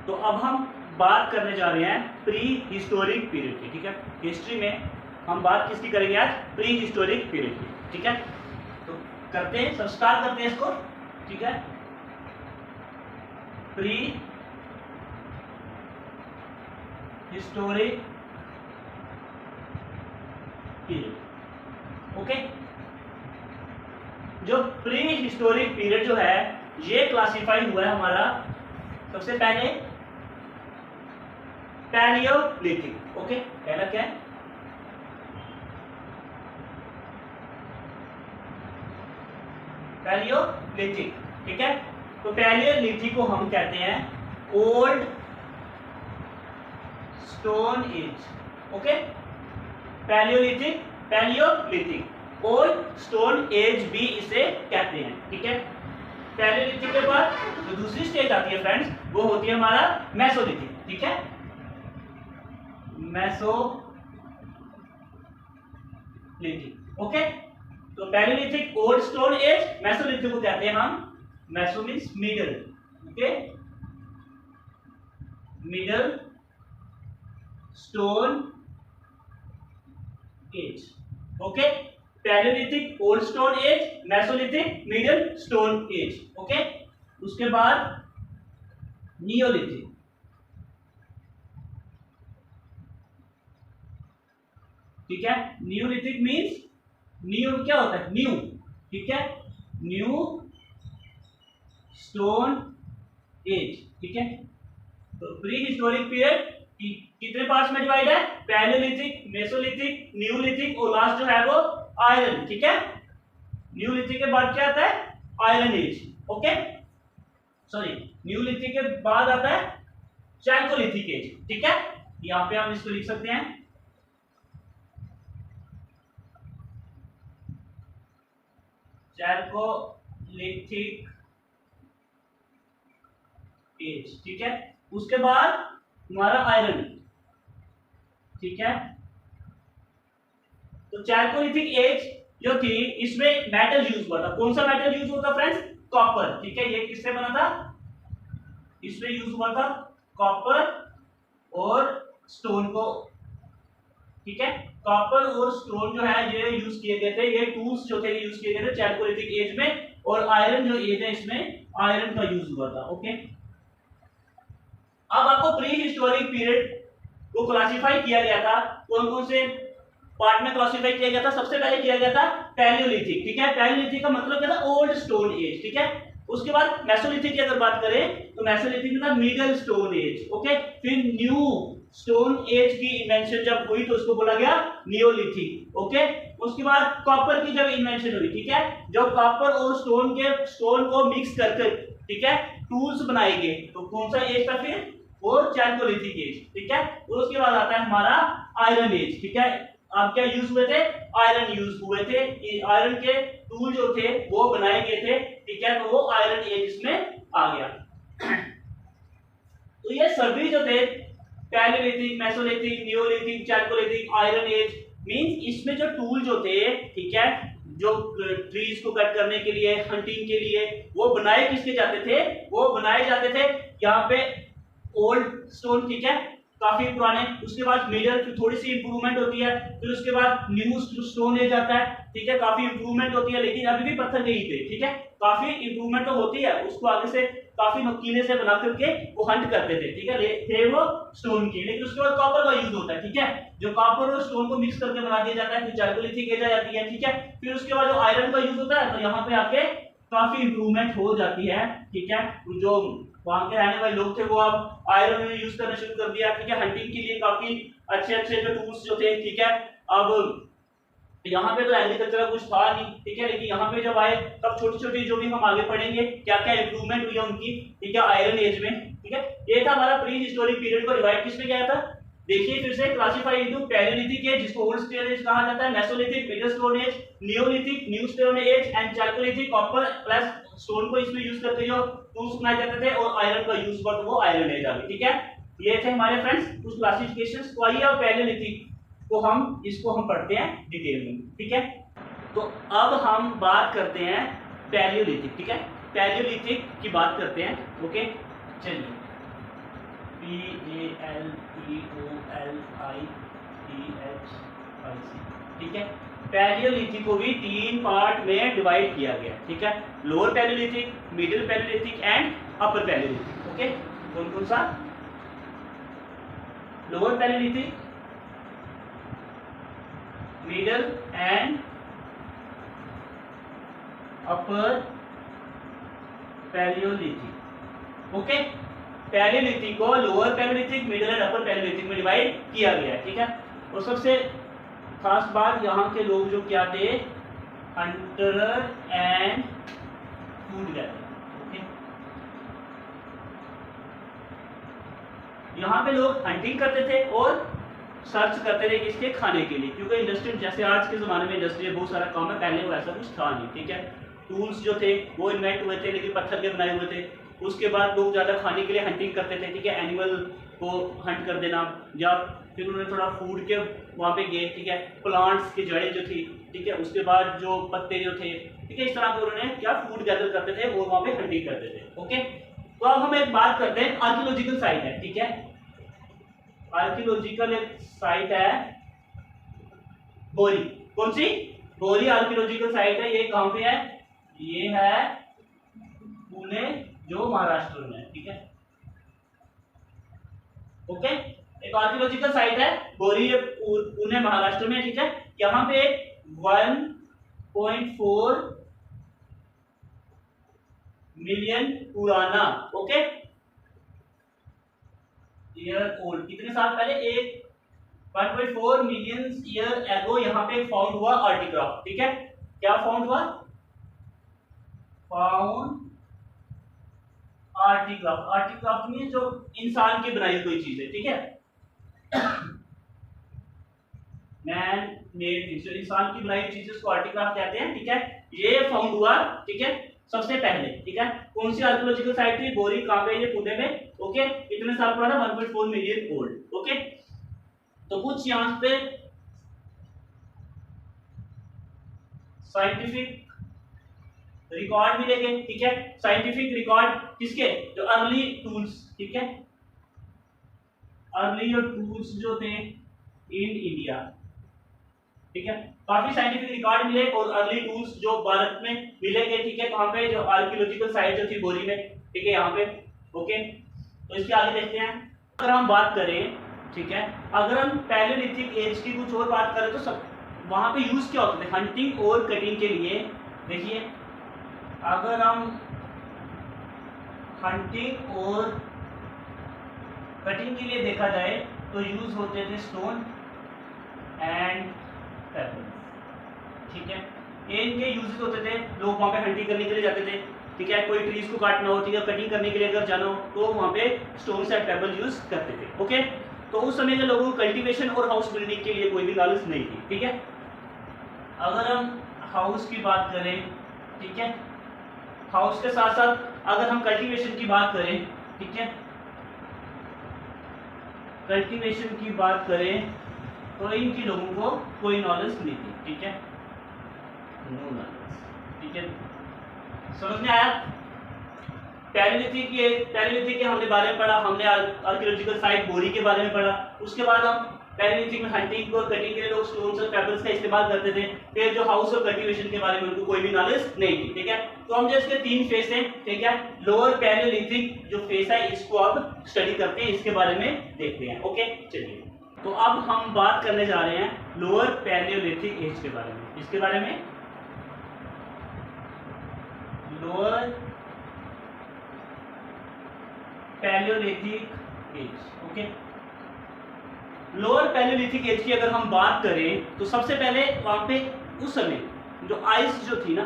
तो अब हम बात करने जा रहे हैं प्री हिस्टोरिक पीरियड की, ठीक है। हिस्ट्री में हम बात किसकी करेंगे आज? प्री हिस्टोरिक पीरियड की, ठीक है। तो करते हैं, संस्कार करते हैं इसको, ठीक है। Pre historic period, okay. जो प्री हिस्टोरिक पीरियड जो है ये क्लासिफाई हुआ है हमारा सबसे पहले पैलियोलिथिक, ओके। पहला क्या है? पैलियोलिथिक, ठीक है। तो पैलियोलिथिक को हम कहते हैं old stone age, okay. Paleolithic old stone as भी इसे कहते हैं, ठीक है। पैलियोलिथिक के बाद जो दूसरी स्टेज आती है फ्रेंड्स, वो होती है हमारा मेसोलिथिक, ठीक है। Mesolithic, okay. तो paleolithic old stone age, mesolithic को कहते हैं हम, meso means middle, okay, middle stone age, okay. Paleolithic old stone age, mesolithic middle stone age, okay. उसके बाद नियोलिथिक, ठीक है। न्यूलिथिक मींस, न्यू क्या होता है? न्यू, ठीक है। न्यू स्टोन एज, ठीक है। तो प्री हिस्टोरिक पीरियड कितने पार्ट्स में डिवाइड है? पैलियोलिथिक, मेसोलिथिक, न्यूलिथिक और लास्ट जो है वो आयरन, ठीक है। न्यूलिथिक के बाद क्या आता है? Iron age, okay. Sorry, neolithic के बाद आता है चैल्कोलिथिक एज, ठीक है। यहां पे हम इसको लिख सकते हैं चैल्कोलिथिक एज, ठीक है। उसके बाद हमारा आयरन, ठीक है। तो चैल्कोलिथिक एज जो थी, इसमें मेटल यूज हुआ था। कौन सा मेटल यूज हुआ था फ्रेंड्स? कॉपर, ठीक है। ये किससे बना था? इसमें यूज हुआ था कॉपर और स्टोन को, ठीक है। कॉपर और स्टोन जो है ये यूज किए गए थे, ये टूल्स जो थे यूज किए गए थे चैल्कोलिथिक एज में। और आयरन जो एज है इसमें आयरन का यूज हुआ था, ओके। अब आपको प्री हिस्टोरिक पीरियड को क्लासिफाई किया गया था, कौन कौन से पार्ट में क्लासिफाई किया गया था? सबसे पहले किया गया था पैलियोलिथिक, ठीक है। पैलियोलिथिक का मतलब क्या था? ओल्ड स्टोन एज, ठीक है। उसके बाद मेसोलिथिक की अगर बात करें तो मेसोलिथिक में था मिडिल स्टोन एज, ओके। फिर न्यू स्टोन एज की इन्वेंशन जब हुई तो उसको बोला गया नियोलिथिक, ओके। उसके बाद कॉपर की जब इन्वेंशन हुई, ठीक है, जब कॉपर और स्टोन को मिक्स करके, ठीक है, टूल्स बनाए गए, तो कौन सा एज था फिर? वो चैल्कोलिथिक एज, ठीक है। और उसके बाद आता है हमारा आयरन एज, ठीक है। अब क्या यूज हुए थे? आयरन यूज हुए थे। आयरन के टूल जो थे वो बनाए गए थे, ठीक है। तो वो आयरन एज इसमें आ गया। तो ये सभी जो थे palaeolithic, mesolithic, neolithic, chalcolithic, iron age means इसमें जो टूल जो थे, ठीक है, जो ट्रीज को कट करने के लिए, हंटिंग के लिए, वो बनाए किसके जाते थे? वो बनाए जाते थे यहाँ पे ओल्ड स्टोन, ठीक है, काफी पुराने। उसके बाद मिडल, फिर थोड़ी सी इंप्रूवमेंट होती है। फिर उसके बाद न्यू स्टोन एज आता है, ठीक है, काफी इंप्रूवमेंट होती है, लेकिन अभी भी पत्थर के ही थे, ठीक है। काफी इंप्रूवमेंट तो होती है, उसको आगे से काफी नुकीले से बना करके वो हंट करते थे, ठीक है, थे वो स्टोन की। लेकिन उसके बाद कॉपर का यूज होता है, ठीक है, जो कॉपर और स्टोन को मिक्स करके बना दिया जाता है, फिर चैल्कोलिथिक एज आ जाती है, ठीक है। फिर उसके बाद जो आयरन का यूज होता है, तो यहाँ पे आके काफी इंप्रूवमेंट हो जाती है, ठीक है। जो वहां के रहने वाले लोग थे वो अब आयरन यूज करना शुरू कर दिया, ठीक है। हंटिंग के लिए काफी अच्छे अच्छे जो टूल्स जो थे, ठीक है। अब यहाँ पे तो एग्रीकल्चर का कुछ था नहीं, ठीक है, लेकिन यहाँ पे जब आए तब छोटी छोटी जो भी हम आगे पढ़ेंगे क्या क्या इंप्रूवमेंट हुई है उनकी, ठीक है, आयरन एज में, ठीक है। ये था हमारा प्री हिस्टोरिक पीरियड को डिवाइड किसमें किया था? देखिए फिर से, क्लासिफाई इनटू पैलियोलिथिक एज, जिसको ओल्ड स्टोन एज कहा जाता है, Mesolithic, middle stone age, Neolithic, new stone age and Chalcolithic, copper plus stone को इसमें यूज करके जो टूल्स बनाए जाते थे, और आयरन का यूज हुआ तो वो आयरन एज आ गई, ठीक है। ये थे हमारे फ्रेंड्स कुछ क्लासिफिकेशंस। तो आइए अब पैलियोलिथिक को हम पढ़ते हैं डिटेल में, ठीक है। तो अब हम बात करते हैं पैलियोलिथिक, ठीक है, पैलियोलिथिक की बात करते हैं, ओके। चलिए PALEOLITHIC, ठीक है। पैलियोलिथिक को भी 3 पार्ट में डिवाइड किया गया, ठीक है। Lower paleolithic, middle paleolithic and upper paleolithic. Okay, कौन कौन सा? Lower paleolithic, middle and upper paleolithic. Okay, paleolithic को lower paleolithic, middle and upper paleolithic में डिवाइड किया गया, ठीक है। और सबसे खास बात, यहाँ के लोग जो क्या थे, Hunter and food gather. Okay, यहाँ पे लोग हंटिंग करते थे और सर्च करते थे किसके? खाने के लिए, क्योंकि इंडस्ट्री, जैसे आज के जमाने में इंडस्ट्री बहुत सारा काम है, पहले वो ऐसा कुछ था नहीं, ठीक है। टूल्स जो थे वो इन्वेंट हुए थे, लेकिन पत्थर के बनाए हुए थे। उसके बाद लोग ज़्यादा खाने के लिए हंटिंग करते थे, ठीक है। एनिमल को हंट कर देना, या फिर उन्होंने थोड़ा फूड के वहाँ पे गए, ठीक है। प्लांट्स की जड़ें जो थी, ठीक है, उसके बाद जो पत्ते जो थे, ठीक है, इस तरह के उन्होंने क्या फूड गैदर करते थे और वहाँ पे हंटिंग करते थे। ओके, तो अब हम एक बात करते हैं, आर्कियोलॉजिकल साइट है, ठीक है। आर्कियोलॉजिकल एक साइट है बोरी। कौन सी? बोरी आर्कियोलॉजिकल साइट है। ये कहाँ पे है? ये है पुणे, जो महाराष्ट्र में है, ठीक है। ओके, एक आर्कियोलॉजिकल साइट है बोरी, पुणे महाराष्ट्र में, ठीक है। यहाँ पे 1.4 मिलियन पुराना, ओके, ईयर ओल्ड, कितने साल पहले? 1.4 मिलियन ईयर एगो यहाँ पे फाउंड हुआ आर्टिक्राफ्ट, ठीक है। क्या फाउंड हुआ? Found aircraft. आर्टिक्राफ्ट मींस जो इंसान की बनाई कोई चीज है, ठीक है। मैन मेड थिंग्स, इंसान की बनाई चीजें को आर्टिक्राफ्ट कहते हैं, ठीक है। ये फाउंड हुआ, ठीक है, सबसे पहले, ठीक है। कौन सी आर्कियोलॉजिकल साइट थी? बोरी, कहां पे? ये पुणे में। ओके, कितने साल पुराना? 1.4 मिलियन ओल्ड। ओके, तो कुछ यहां पे साइंटिफिक रिकॉर्ड मिलेंगे, ठीक है। साइंटिफिक रिकॉर्ड किसके? जो अर्ली टूल्स, ठीक है, अर्ली जो टूल्स जो थे इन इंडिया, ठीक है। काफी साइंटिफिक रिकॉर्ड मिले और अर्ली टूल्स जो भारत में मिलेंगे, ठीक है। कहां पे? जो आर्कियोलॉजिकल साइट जो थी बोरी में, ठीक है, यहाँ पे। ओके, तो इसके आगे देखते हैं। अगर हम बात करें, ठीक है, अगर हम पैलियोलिथिक एज की कुछ और बात करें तो सब वहां पे यूज क्या होते थे? हंटिंग और कटिंग के लिए। देखिए, अगर हम हंटिंग और कटिंग के लिए देखा जाए तो यूज होते थे स्टोन एंड पेबल्स, ठीक है। इनके यूजेस होते थे, लोग वहां पे हंटिंग करने के लिए जाते थे, ठीक है। कोई ट्रीज को काटना हो, ठीक है, कटिंग करने के लिए अगर जाना हो तो वहां पे स्टोन एंड पेबल यूज करते थे। ओके, तो उस समय के लोगों को कल्टीवेशन और हाउस बिल्डिंग के लिए कोई भी नॉलेज नहीं थी, ठीक है। अगर हम हाउस की बात करें, ठीक है, हाउस के साथ साथ अगर हम कल्टीवेशन की बात करें, ठीक है, कल्टीवेशन की बात करें तो इनकी लोगों को कोई नॉलेज नहीं थी, ठीक है, नो नॉलेज, ठीक है। समझ में आया? पैलियोलिथिक के हमने बारे में पढ़ा, हमने आर्कियोलॉजिकल साइट बोरी के बारे में पढ़ा। उसके बाद हम पैलियोलिथिक में हंटिंग और कटिंग के लिए लोग स्टोन्स और पेबल्स का इस्तेमाल करते थे। फिर जो हाउस और कल्टीवेशन के बारे में उनको कोई भी नॉलेज नहीं थी, ठीक है। तो हम जो इसके 3 फेस हैं, ठीक है, लोअर पैलियोलिथिक जो फेस है इसको अब स्टडी करते हैं, इसके बारे में देखते हैं। ओके, चलिए, तो अब हम बात करने जा रहे हैं लोअर पैलियोलिथिक एज के बारे में। इसके बारे में lower palaeolithic age. Okay, lower palaeolithic age की अगर हम बात करें तो सबसे पहले वहां पे उस समय जो आइस जो थी ना,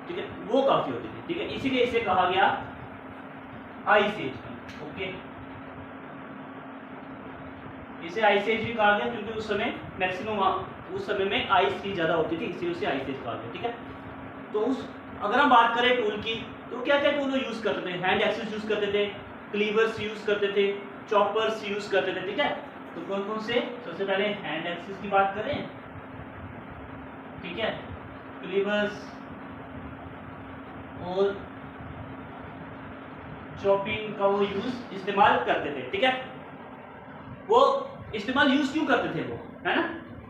ठीक है, वो काफी होती थी, ठीक है, इसीलिए इसे कहा गया आइस एज। ओके, इसे आइस एज भी कहा गया क्योंकि उस समय मैक्सिमम उस समय में आइस की ज्यादा होती थी, इसीलिए उसे आइस एज कहा गया, ठीक है। तो उस अगर हम बात करें टूल की तो क्या क्या टूल यूज करते थे? हैंड एक्सेस यूज करते थे, क्लीवर्स यूज करते थे, चॉपर्स यूज करते थे, ठीक है। तो कौन कौन से? सबसे पहले हैंड एक्सेस की बात करें, ठीक है, क्लीवर्स और चॉपिंग का वो यूज इस्तेमाल करते थे, ठीक है। वो इस्तेमाल यूज क्यों करते थे वो, है ना।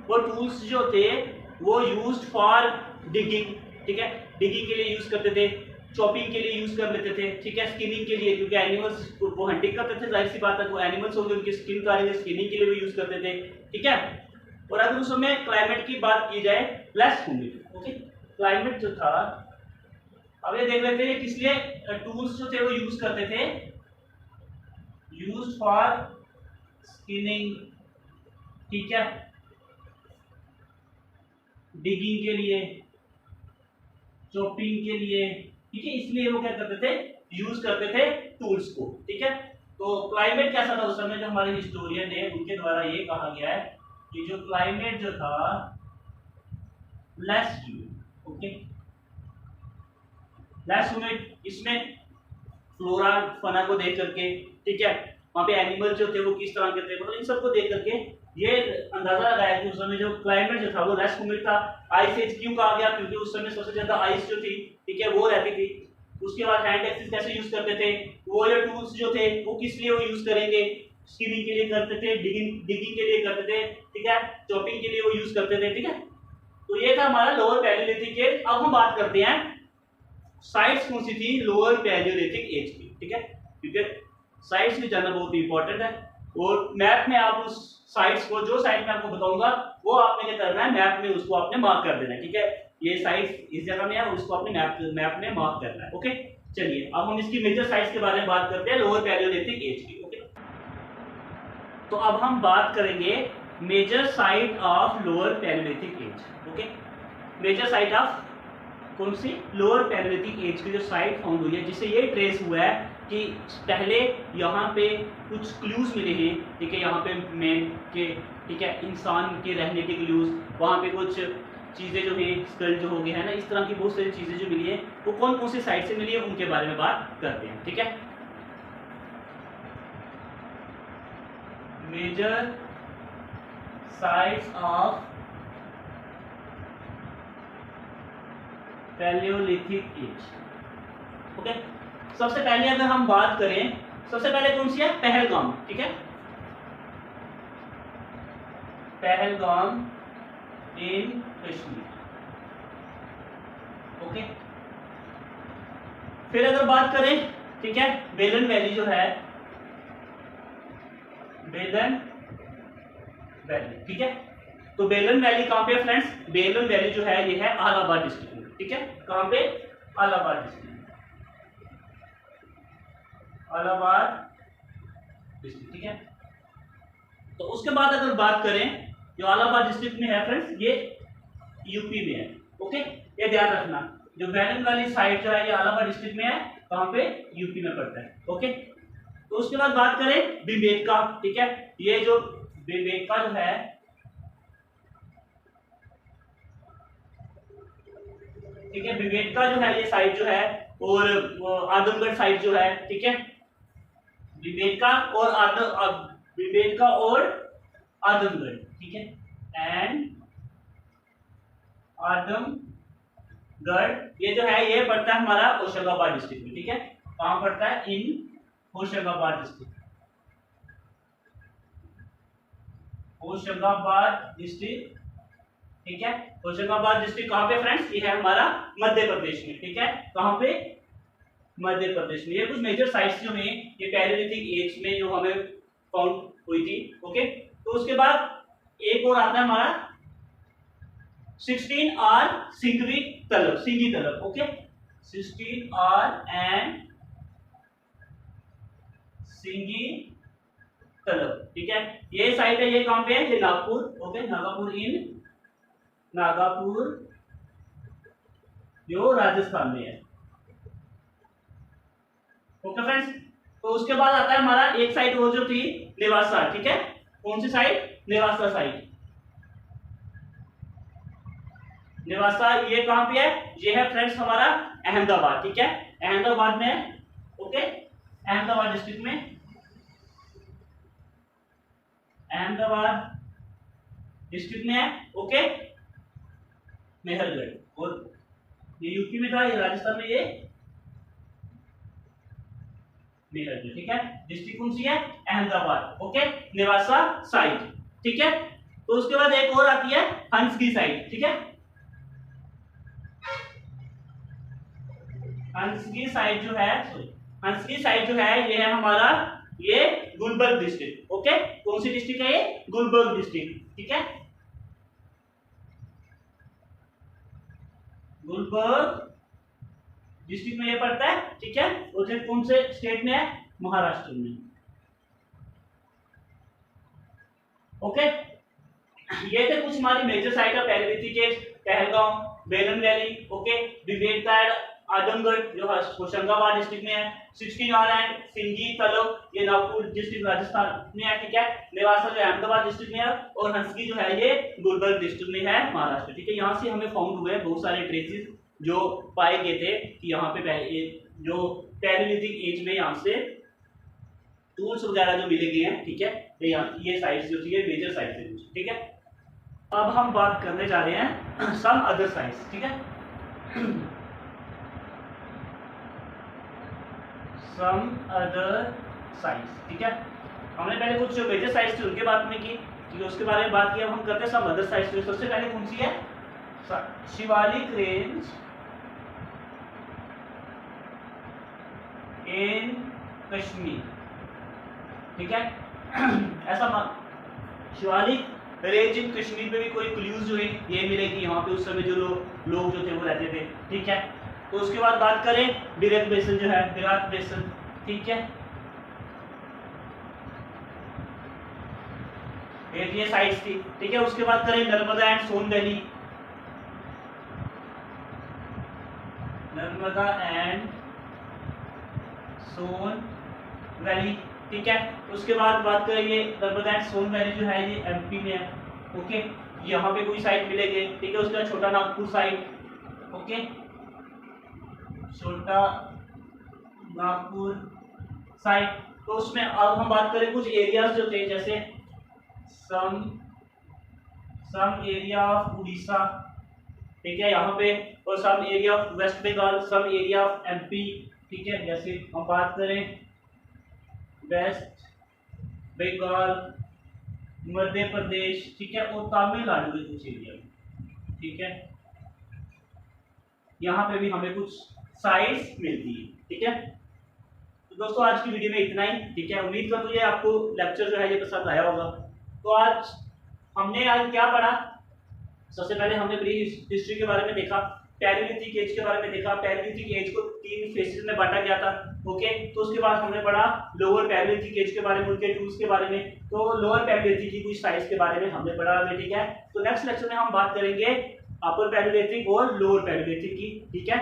वो टूल्स जो थे वो यूज्ड फॉर डिगिंग, ठीक है, डिगिंग के लिए यूज करते थे, चॉपिंग के लिए यूज कर लेते थे, ठीक है, स्किनिंग के लिए, क्योंकि एनिमल्स वो हंटिंग करते थे, जाहिर सी बात है वो एनिमल्स होंगे, उनकी स्किन काटेंगे, स्किनिंग के लिए भी यूज करते थे, ठीक है। और अगर उस समय क्लाइमेट की बात की जाए लेस ह्यूमिड, ओके, क्लाइमेट जो था, अब ये देख लेते हैं किस लिए टूल्स जो थे वो यूज करते थे, यूज फॉर स्किनिंग, ठीक है, डिगिंग के लिए, चॉपिंग के लिए, ठीक है, इसलिए वो क्या करते थे, यूज करते थे टूल्स को, ठीक है। तो क्लाइमेट कैसा था उस समय, जो हमारे हिस्टोरियन है उनके द्वारा ये कहा गया है कि जो क्लाइमेट जो था less humid, okay, less humid, इसमें फ्लोरा फना को देख करके, ठीक है, वहां पे एनिमल जो थे वो किस तरह के थे, मतलब इन सबको देख करके ये अंदाजा लगाया कि उस समय जो क्लाइमेट जो था वो लेस ह्यूमिड था। आइस एज क्यों कहा गया, क्योंकि उस समय सबसे ज्यादा आइस जो थी, ठीक है, वो रहती थी। उसके बाद हैंड एक्सिस कैसे यूज करते थे, वो जो टूल्स जो थे वो किस लिए वो यूज करेंगे, स्किनिंग के लिए करते थे, डिगिंग के लिए करते थे, ठीक है, चॉपिंग के लिए वो यूज करते थे, ठीक है। तो ये था हमारा लोअर पैलियोलिथिक एज। अब हम बात करते हैं साइट्स कौन सी थी लोअर पैलियोलिथिक एज की, ठीक है, क्योंकि साइट्स भी जानना बहुत इंपॉर्टेंट है। और मैप में आप उस साइट्स को, जो साइट में आपको बताऊंगा वो आपने क्या करना है, मैप में उसको आपने मार्क कर देना है, ठीक है, ये साइट्स इस जगह में है और उसको आपने मैप में मार्क करना है, ओके। चलिए अब हम इसकी मेजर साइट्स के बारे में बात करते हैं लोअर पैलियोलिथिक एज की, ओके। तो अब हम बात करेंगे major site of lower palaeolithic age, okay. Major site of कौन सी, लोअर पैलियोलिथिक एज की जो साइट फाउंड हुई है, जिससे ये ट्रेस हुआ है कि पहले यहाँ पे कुछ क्लूज मिले हैं, ठीक है, यहाँ पे मैन के, ठीक है, इंसान के रहने के क्लूज, वहाँ पे कुछ चीज़ें जो हैं स्कल जो हो गए हैं ना, इस तरह की बहुत सारी चीज़ें जो मिली है, वो कौन कौन सी साइट से मिली है उनके बारे में बात करते हैं, ठीक है। Major sites of palaeolithic age, okay. सबसे पहले अगर हम बात करें, सबसे पहले कौन सी है, पहलगाम, ठीक है, पहलगाम इन कश्मीर, ओके। फिर अगर बात करें, ठीक है, बेलन वैली जो है, बेलन वैली, ठीक है। तो बेलन वैली कहां पे है फ्रेंड्स, बेलन वैली जो है ये है अलाहाबाद डिस्ट्रिक्ट में, ठीक है, कहां पे, अलाहाबाद डिस्ट्रिक्ट, अलाहाबाद डिस्ट्रिक्ट, ठीक है। तो उसके बाद अगर बात करें, जो अलाहाबाद डिस्ट्रिक्ट में है फ्रेंड्स, ये यूपी में है, ओके, ये ध्यान रखना, जो बेलन वैली साइट जो है ये अलाहाबाद डिस्ट्रिक्ट में है, कहां पे, यूपी में पड़ता है, ओके। तो उसके बाद बात करें भीमबेटका, ठीक है, ये जो भीमबेटका जो है, ठीक है, भीमबेटका जो है ये साइट जो है, और आदमगढ़ साइट जो है, ठीक है, भीमबेटका और आदमगढ़, ठीक है, एंड आदमगढ़ ये जो है ये पड़ता है हमारा होशंगाबाद डिस्ट्रिक्ट में, ठीक है, कहां पड़ता है, इन होशंगाबाद डिस्ट्रिक्ट, होशंगाबाद डिस्ट्रिक्ट, ठीक है। होशंगाबाद डिस्ट्रिक्ट कहां पे फ्रेंड्स, ये है हमारा मध्य प्रदेश में, ठीक है, कहां पे, मध्य प्रदेश में। ये कुछ मेजर साइट्स जो हैं ये पैलियोलिथिक एज में जो हमें फाउंड हुई थी, ओके। तो उसके बाद एक और आता है हमारा 16R सिंगी तलब, ओके, 16R एंड सिंगी तलब, ठीक है। ये साइट है, ये कहां पे है, ये नागपुर, ओके, नागपुर जो राजस्थान में है, ओके फ्रेंड्स। तो उसके बाद आता है हमारा एक साइट वो जो थी नेवासा, ठीक है, कौन सी साइट, नेवासा साइट, नेवासा ये कहां पे है, ये है फ्रेंड्स हमारा अहमदाबाद, ठीक है, अहमदाबाद में है, ओके, अहमदाबाद डिस्ट्रिक्ट में, अहमदाबाद डिस्ट्रिक्ट में है, ओके। मेहरगढ़, और ये यूपी में था, ये राजस्थान में, ये मेरठ, ठीक है। डिस्ट्रिक्ट कौन सी है? अहमदाबाद, ओके। नेवासा साइट, ठीक है। तो उसके बाद एक और आती है हंसकी साइट, ठीक है। हंसकी साइट जो है, हंसकी साइट जो है ये है हमारा, ये गुलबर्ग डिस्ट्रिक्ट, ओके। कौन सी डिस्ट्रिक्ट है ये? गुलबर्ग डिस्ट्रिक्ट, ठीक है। गुलबर्ग डिस्ट्रिक्ट में ये पड़ता है, ठीक है। और ये कौन से स्टेट में है? महाराष्ट्र में, ओके। ये थे कुछ हमारी major site of paleolithic age, Pahalgam, Belan valley, okay. विवेकगढ़, Azamgarh जो होशंगाबाद डिस्ट्रिक्ट में है, 16 एंड सिंगी तलब ये नागपुर डिस्ट्रिक्ट राजस्थान में है, ठीक है। नेवासा जो अहमदाबाद डिस्ट्रिक्ट में है, और हंसकी जो है ये गुलबर्ग डिस्ट्रिक्ट में है, महाराष्ट्र, ठीक है। यहाँ से हमें फाउंड हुए बहुत सारे ट्रेसेस जो पाए गए थे कि यहाँ पे जो पैरालिथिक एज में यहाँ से टूल्स वगैरह जो मिले गए हैं, ठीक है। ये साइट्स जो थी ये मेजर साइट्स है, ठीक है। अब हम बात करने जा रहे हैं सम अदर साइट्स, ठीक है। सम अदर साइट्स, ठीक है। हमने पहले कुछ जो मेजर साइट्स थी उनके बारे में की, ठीक है, उसके बारे में बात की। अब हम करते हैं सम अदर साइट्स। सबसे पहले कौन सी है? शिवालिक रेंज इन कश्मीर, ठीक है। ऐसा शिवालिक रेंज इन कश्मीर में भी कोई क्लूज जो है ये मिलेगी यहाँ पे, उस समय जो लोग जो थे वो रहते थे, ठीक है। तो उसके बाद बात करें बिरक बेसन जो है, बिराक बेसन, ठीक है। ये साइट्स थी, ठीक है। उसके बाद करें Narmada and Son valley, Narmada and Son valley, ठीक है। उसके बाद बात करेंगे नर्मदा एंड सोन वैली जो है ये एमपी में है, ओके। यहाँ पे कोई साइट मिलेगी, ठीक है। उसके बाद छोटा नागपुर साइट, ओके, छोटा नागपुर साइट। तो उसमें अब हम बात करें कुछ एरियाज जो थे, जैसे सम एरिया ऑफ उड़ीसा, ठीक है, यहाँ पे, और some area of West Bengal, some area of MP, ठीक है। जैसे हम बात करें वेस्ट बंगाल, मध्य प्रदेश, ठीक है, और तमिलनाडु के कुछ एरिया, ठीक है। यहाँ पे भी हमें कुछ साइट्स मिलती है, ठीक है। तो दोस्तों आज की वीडियो में इतना ही, ठीक है। उम्मीद करता हूँ ये आपको लेक्चर जो है ये पसंद आया होगा। तो आज क्या पढ़ा? सबसे पहले हमने ब्रीफ हिस्ट्री के बारे में देखा, पैरालिथिक एज के बारे में देखा। पैरालिथिक एज को 3 फेजेस में बांटा गया था, ओके। तो उसके बाद हमने पढ़ा लोअर पैरालिथिक एज के बारे में, उनके टूल्स के बारे में। तो लोअर पैरालिथिक की कुछ साइट्स के बारे में हमने पढ़ा, ठीक है। तो नेक्स्ट लेक्चर में हम बात करेंगे अपर पैरालिथिक और लोअर पैरालिथिक की, ठीक है।